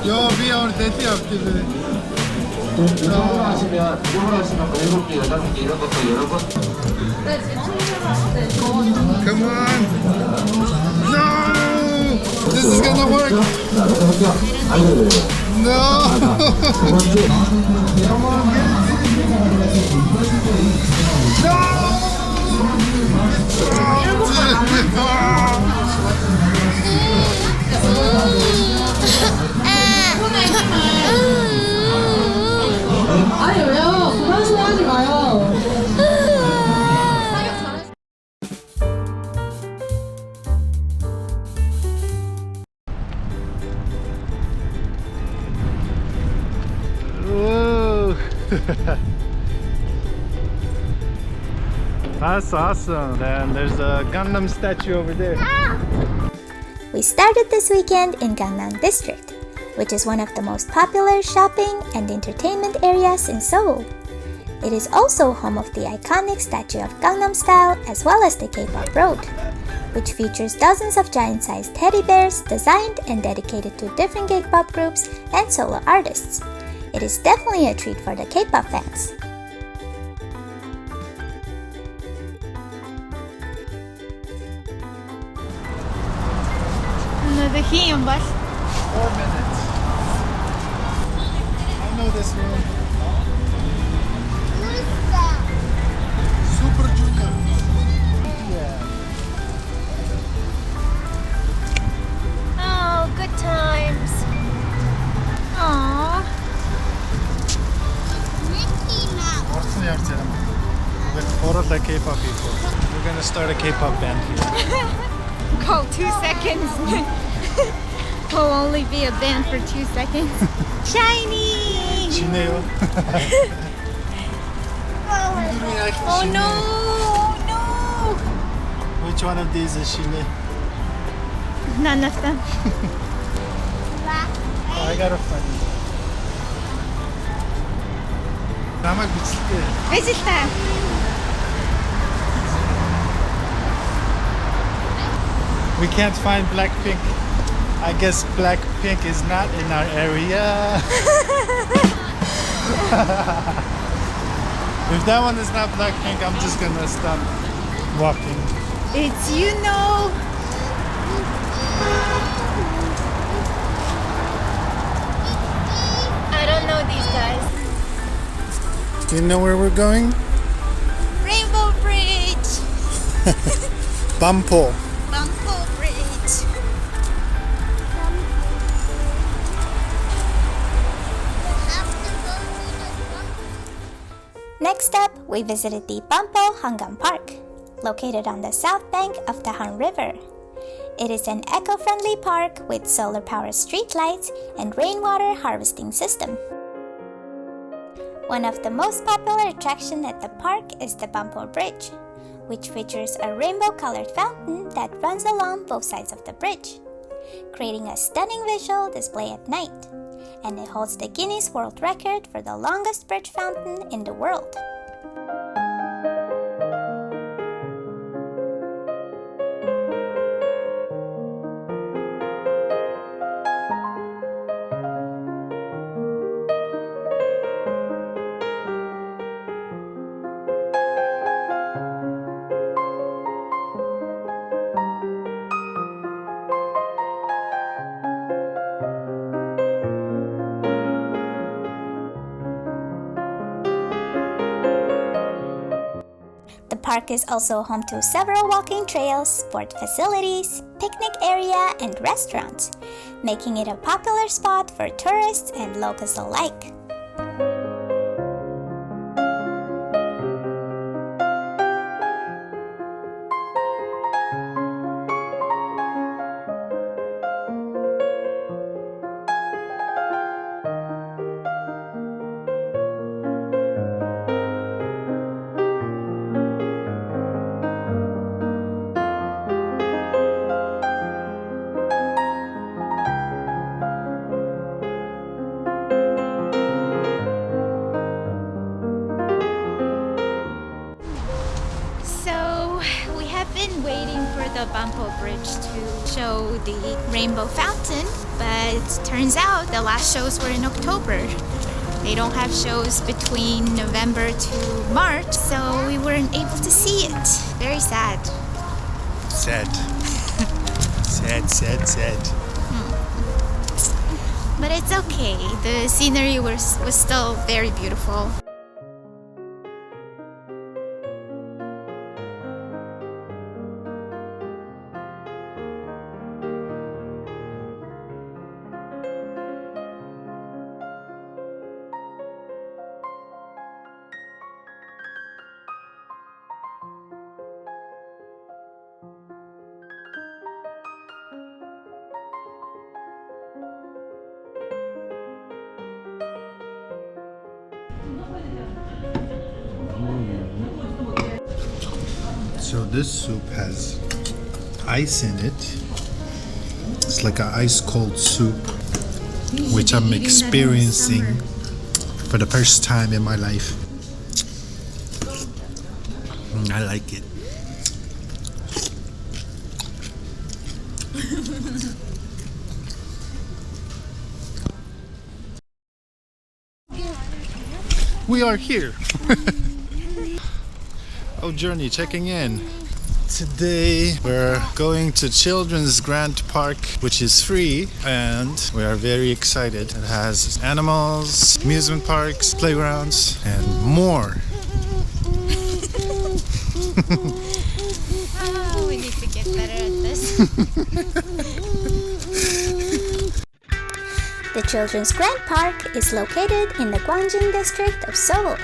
Yo vi ahora 대티 앞길에. Come on! No! This is gonna work! 아니 왜요? 부담스러워하지 마요. Whoa. That's awesome. Then there's a Gangnam statue over there. We started this weekend in Gangnam District, which is one of the most popular shopping and entertainment areas in Seoul. It is also home of the iconic statue of Gangnam Style as well as the K-pop Road, which features dozens of giant-sized teddy bears designed and dedicated to different K-pop groups and solo artists. It is definitely a treat for the K-pop fans. Another him, but 4 minutes. I know this room. Super Junior. Yeah. Oh, good times. Aww. Orson yapacağım. With all of the K-pop people. We're gonna start a K-pop band here. go 2 seconds. Will only be a band for 2 seconds. Shiny! 지네요. Oh no! No! Which one of these is Shine? None of them. Oh, I got a funny. 나만 미칠게. Vegetal. We can't find Blackpink. I guess Blackpink is not in our area. If that one is not Blackpink, I'm just gonna stop walking. It's you know. I don't know these guys. Do you know where we're going? Rainbow Bridge. Banpo. Banpo Bridge. Next up, we visited the Banpo Hangang Park, located on the south bank of the Han River. It is an eco-friendly park with solar-powered streetlights and rainwater harvesting system. One of the most popular attractions at the park is the Banpo Bridge, which features a rainbow-colored fountain that runs along both sides of the bridge, creating a stunning visual display at night, and it holds the Guinness World Record for the longest bridge fountain in the world. The park is also home to several walking trails, sport facilities, picnic area, and restaurants, making it a popular spot for tourists and locals alike. Waiting for the Banpo Bridge to show the rainbow fountain, but But turns out the last shows were in October. They don't have shows between November to March, so we weren't able to see it. Very sad. Sad. Sad. But it's okay. The scenery was still very beautiful. So this soup has ice in it. It's like an ice cold soup, which I'm experiencing for the first time in my life. I like it. We are here. Oh, Journey checking in. Today we're going to Children's Grant Park, which is free, and we are very excited. It has animals, amusement parks, playgrounds, and more. Oh, we need to get better at this. The Children's Grant Park is located in the Gangnam District of Seoul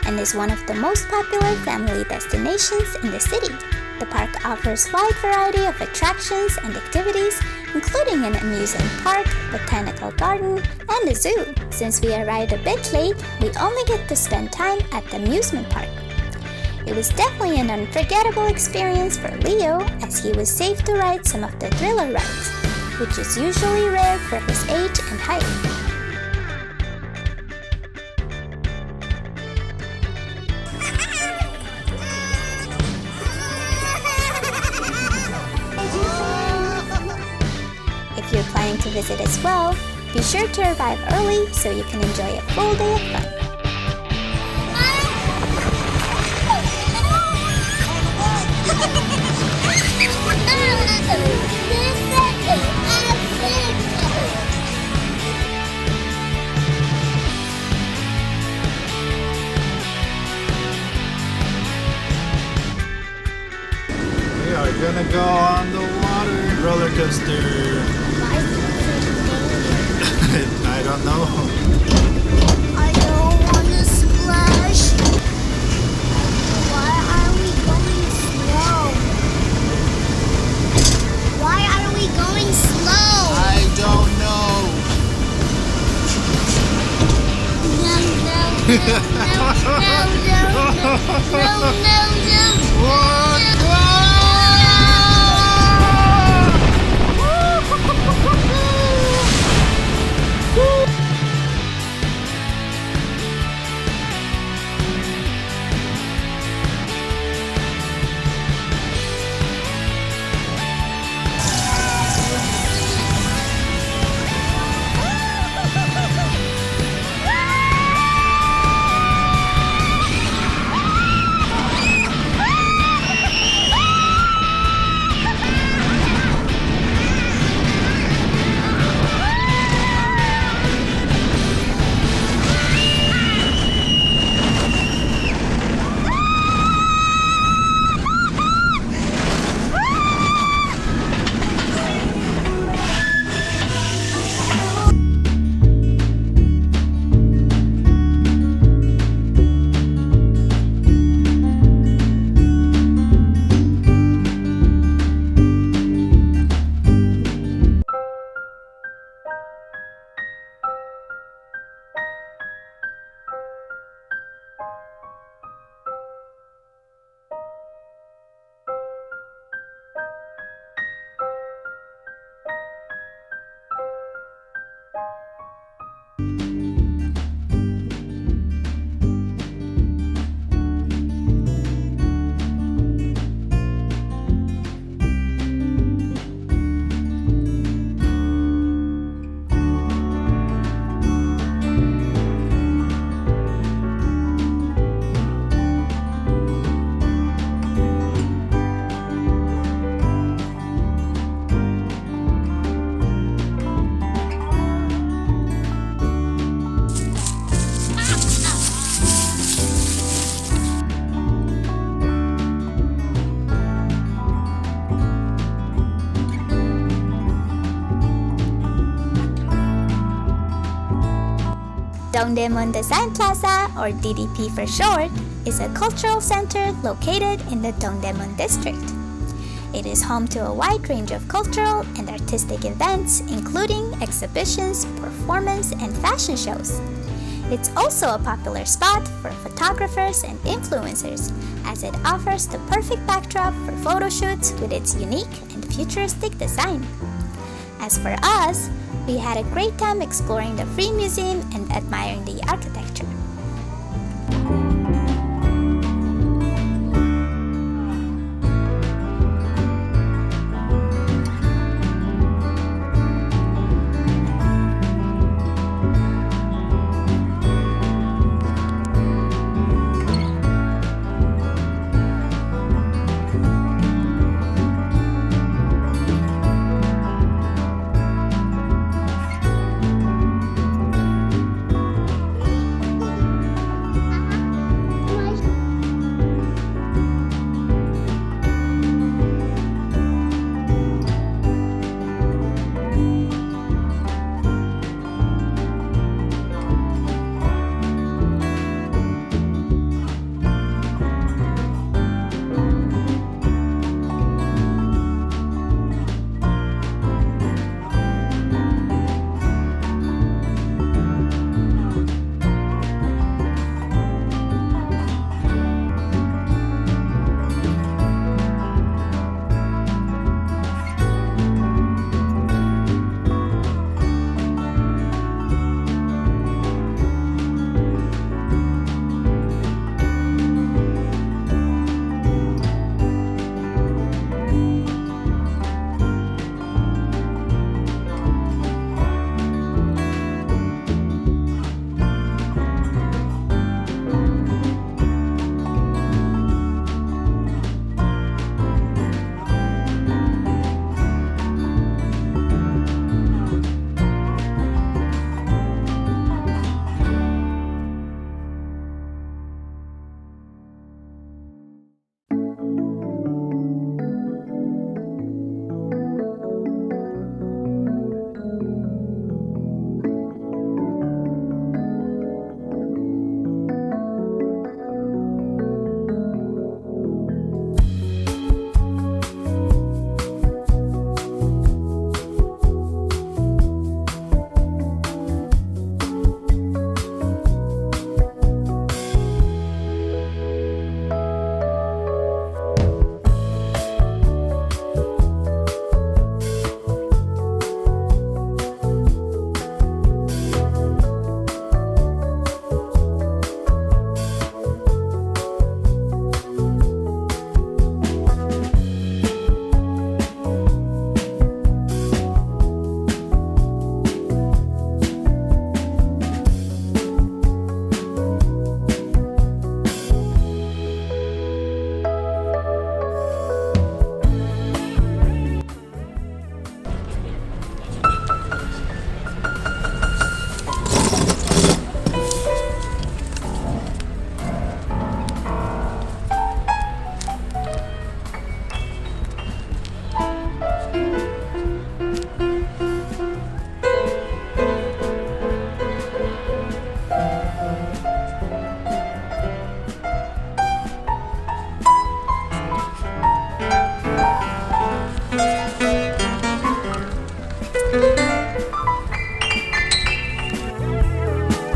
and is one of the most popular family destinations in the city. The park offers a wide variety of attractions and activities, including an amusement park, botanical garden, and a zoo. Since we arrived a bit late, we only get to spend time at the amusement park. It was definitely an unforgettable experience for Leo, as he was safe to ride some of the thriller rides, which is usually rare for his age and height. If you're planning to visit as well, be sure to arrive early so you can enjoy a full day of fun. We are gonna go on the water roller coaster. I don't know. I don't want to splash. Why are we going slow? Why are we going slow? I don't know. No, no, no, no, no, no. What? Dongdaemun Design Plaza, or DDP for short, is a cultural center located in the Dongdaemun District. It is home to a wide range of cultural and artistic events, including exhibitions, performance, and fashion shows. It's also a popular spot for photographers and influencers, as it offers the perfect backdrop for photo shoots with its unique and futuristic design. As for us, we had a great time exploring the Free Museum and admiring the architecture.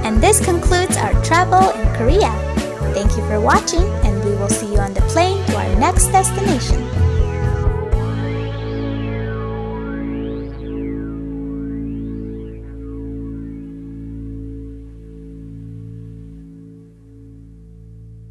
And this concludes our travel in Korea. Thank you for watching, and we will see you on the plane to our next destination.